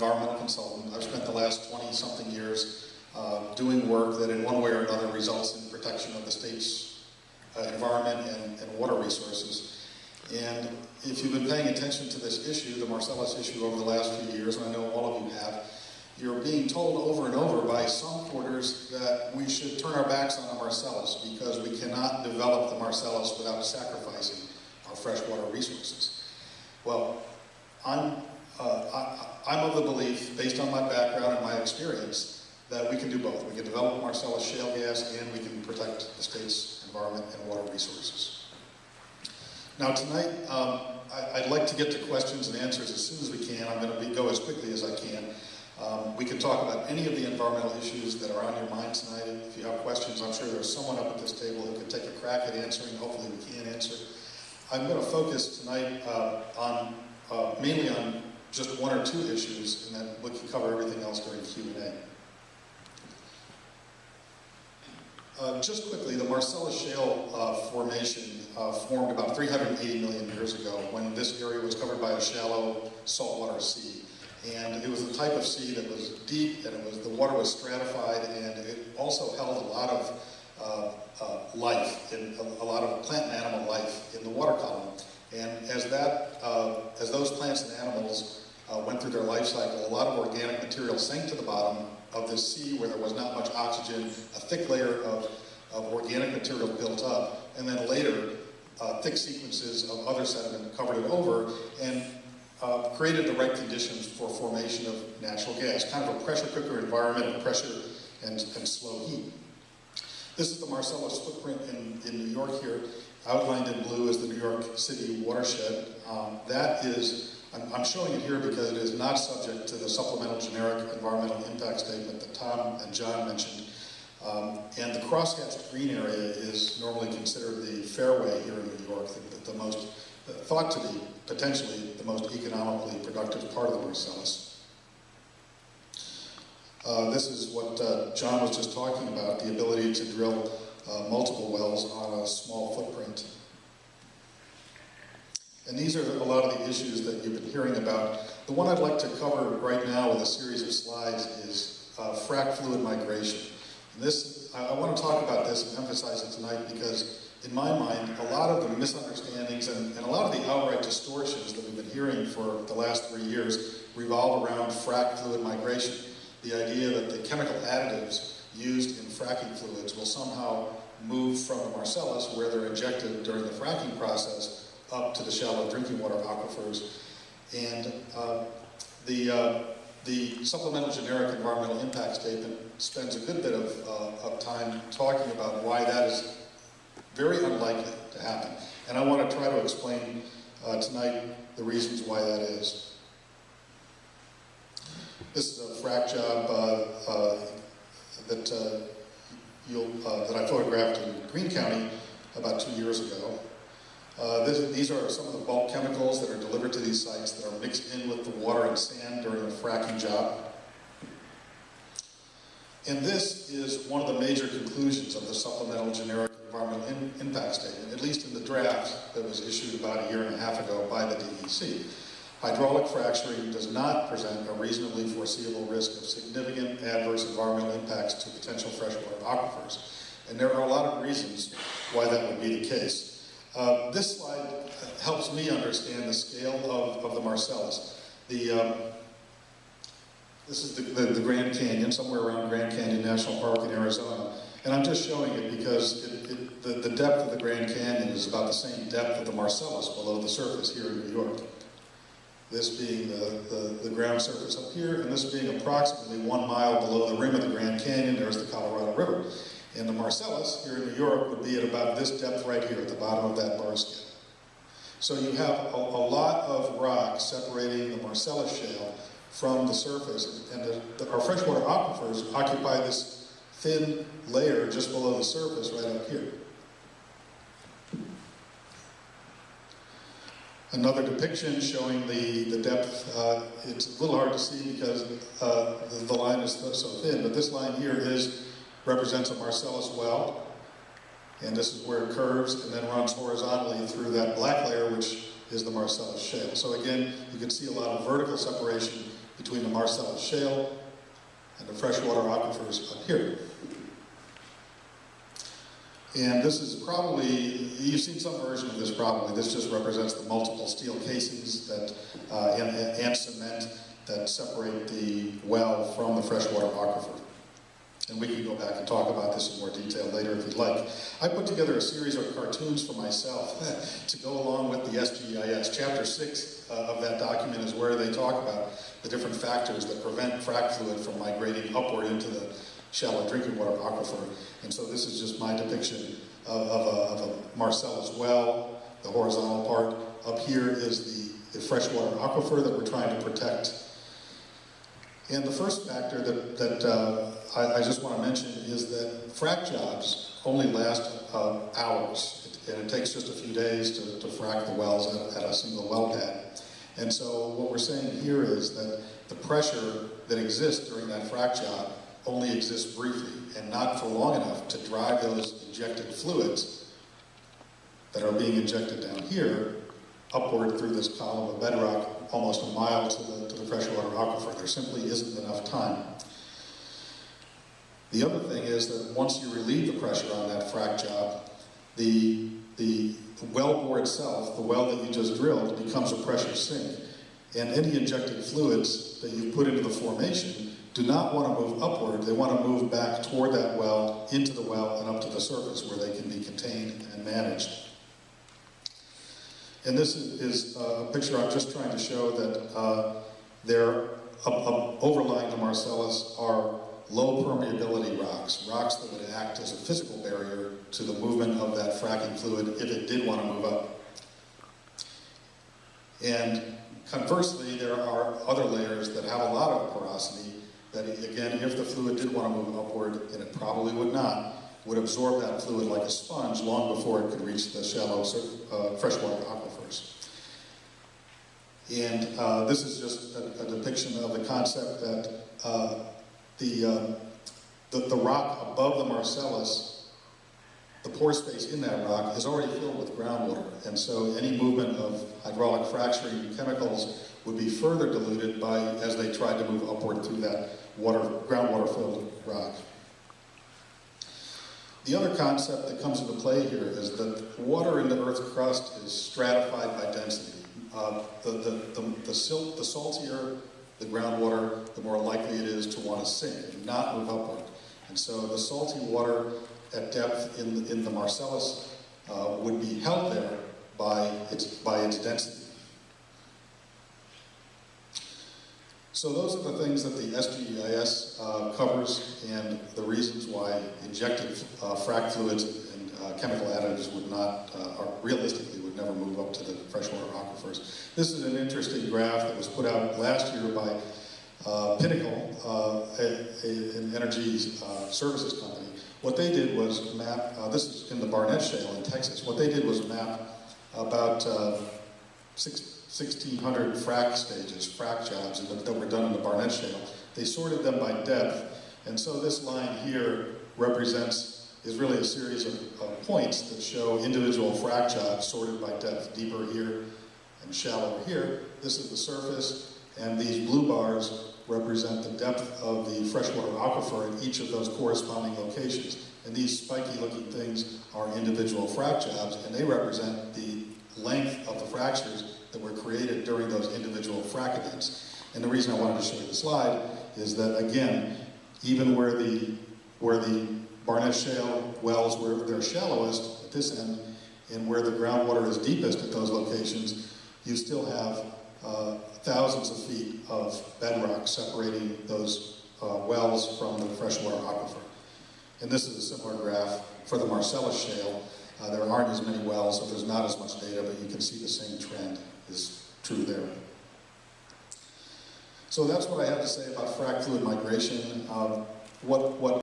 environmental consultant. I've spent the last 20-something years doing work that in one way or another results in protection of the state's environment and water resources. And if you've been paying attention to this issue, the Marcellus issue over the last few years, and I know all of you have, you're being told over and over by some quarters that we should turn our backs on the Marcellus because we cannot develop the Marcellus without sacrificing our freshwater resources. Well, I'm of the belief, based on my background and my experience, that we can do both. We can develop Marcellus shale gas and we can protect the state's environment and water resources. Now tonight, I'd like to get to questions and answers as soon as we can. I'm going to go as quickly as I can. We can talk about any of the environmental issues that are on your mind tonight. If you have questions, I'm sure there's someone up at this table who can take a crack at answering. Hopefully we can answer. I'm going to focus tonight mainly on just one or two issues, and then we can cover everything else during Q&A. Just quickly, the Marcellus Shale formation formed about 380 million years ago when this area was covered by a shallow saltwater sea. And it was the type of sea that was deep, and the water was stratified, and it also held a lot of life, a lot of plant and animal life in the water column. And as those plants and animals went through their life cycle, a lot of organic material sank to the bottom of this sea where there was not much oxygen. A thick layer of organic material built up, and then later thick sequences of other sediment covered it over and created the right conditions for formation of natural gas, kind of a pressure cooker environment of pressure and slow heat. This is the Marcellus footprint in New York here. Outlined in blue is the New York City watershed. I'm showing it here because it is not subject to the supplemental generic environmental impact statement that Tom and John mentioned. And the crosshatched green area is normally considered the fairway here in New York, the most thought to be potentially the most economically productive part of the Marcellus. This is what John was just talking about, the ability to drill multiple wells on a small footprint. And these are a lot of the issues that you've been hearing about. The one I'd like to cover right now with a series of slides is frac fluid migration. And I want to talk about this and emphasize it tonight because in my mind, a lot of the misunderstandings and a lot of the outright distortions that we've been hearing for the last 3 years revolve around frac fluid migration. The idea that the chemical additives used in fracking fluids will somehow move from the Marcellus, where they're injected during the fracking process, up to the shallow drinking water aquifers. And the supplemental generic environmental impact statement spends a good bit of time talking about why that is very unlikely to happen. And I want to try to explain tonight the reasons why that is. This is a frack job that I photographed in Greene County about 2 years ago. These are some of the bulk chemicals that are delivered to these sites that are mixed in with the water and sand during the fracking job. And this is one of the major conclusions of the supplemental generic environmental impact statement, at least in the draft that was issued about 1.5 years ago by the DEC. Hydraulic fracturing does not present a reasonably foreseeable risk of significant adverse environmental impacts to potential freshwater aquifers. And there are a lot of reasons why that would be the case. This slide helps me understand the scale of the Marcellus. This is the Grand Canyon, somewhere around Grand Canyon National Park in Arizona. And I'm just showing it because the depth of the Grand Canyon is about the same depth of the Marcellus below the surface here in New York. This being the ground surface up here, and this being approximately 1 mile below the rim of the Grand Canyon. There's the Colorado River. And the Marcellus here in New York would be at about this depth right here at the bottom of that bar scale. So you have a lot of rock separating the Marcellus Shale from the surface, and our freshwater aquifers occupy this thin layer just below the surface right up here. Another depiction showing the depth. It's a little hard to see because the line is so thin, but this line here represents a Marcellus well, and this is where it curves and then runs horizontally through that black layer, which is the Marcellus Shale. So again, you can see a lot of vertical separation between the Marcellus Shale and the freshwater aquifers up here. And this is probably, you've seen some version of this probably. This just represents the multiple steel casings that, and cement that separate the well from the freshwater aquifer. And we can go back and talk about this in more detail later if you'd like. I put together a series of cartoons for myself to go along with the SGIS. Chapter 6 of that document is where they talk about the different factors that prevent frac fluid from migrating upward into the shallow drinking water aquifer. And so this is just my depiction of a Marcellus well, the horizontal part. Up here is the freshwater aquifer that we're trying to protect. And the first factor that I just want to mention is that frack jobs only last hours, and it takes just a few days to frack the wells at a single well pad. And so what we're saying here is that the pressure that exists during that frack job only exists briefly and not for long enough to drive those injected fluids that are being injected down here upward through this column of bedrock almost a mile to the freshwater aquifer. There simply isn't enough time. The other thing is that once you relieve the pressure on that frack job, the well bore itself, the well that you just drilled, becomes a pressure sink. And any injected fluids that you put into the formation do not want to move upward. They want to move back toward that well, into the well, and up to the surface where they can be contained and managed. And this is a picture I'm just trying to show that overlying the Marcellus are low permeability rocks, rocks that would act as a physical barrier to the movement of that fracking fluid if it did want to move up. And conversely, there are other layers that have a lot of porosity that, again, if the fluid did want to move upward, and it probably would not, would absorb that fluid like a sponge long before it could reach the shallow freshwater aquifers. And this is just a depiction of the concept that the rock above the Marcellus, the pore space in that rock is already filled with groundwater. And so any movement of hydraulic fracturing chemicals would be further diluted as they tried to move upward through that groundwater-filled rock. The other concept that comes into play here is that water in the Earth's crust is stratified by density. The saltier the groundwater, the more likely it is to want to sink and not move upward. And so the salty water at depth in the Marcellus would be held there by its density. So those are the things that the SGIS covers, and the reasons why injected frac fluids and chemical additives would not, or realistically would never move up to the freshwater aquifers. This is an interesting graph that was put out last year by Pinnacle, an energy services company. What they did was map, this is in the Barnett Shale in Texas, what they did was map about 1,600 frac stages, frac jobs that were done in the Barnett Shale. They sorted them by depth, and so this line here is really a series of points that show individual frac jobs sorted by depth, deeper here and shallower here. This is the surface, and these blue bars represent the depth of the freshwater aquifer in each of those corresponding locations. And these spiky looking things are individual frac jobs, and they represent the length of the fractures that were created during those individual frac events. And the reason I wanted to show you the slide is that, again, even where the Barnett Shale wells were their shallowest at this end, and where the groundwater is deepest at those locations, you still have thousands of feet of bedrock separating those wells from the freshwater aquifer. And this is a similar graph for the Marcellus Shale. There aren't as many wells, so there's not as much data, but you can see the same trend is true there. So that's what I have to say about frac fluid migration. What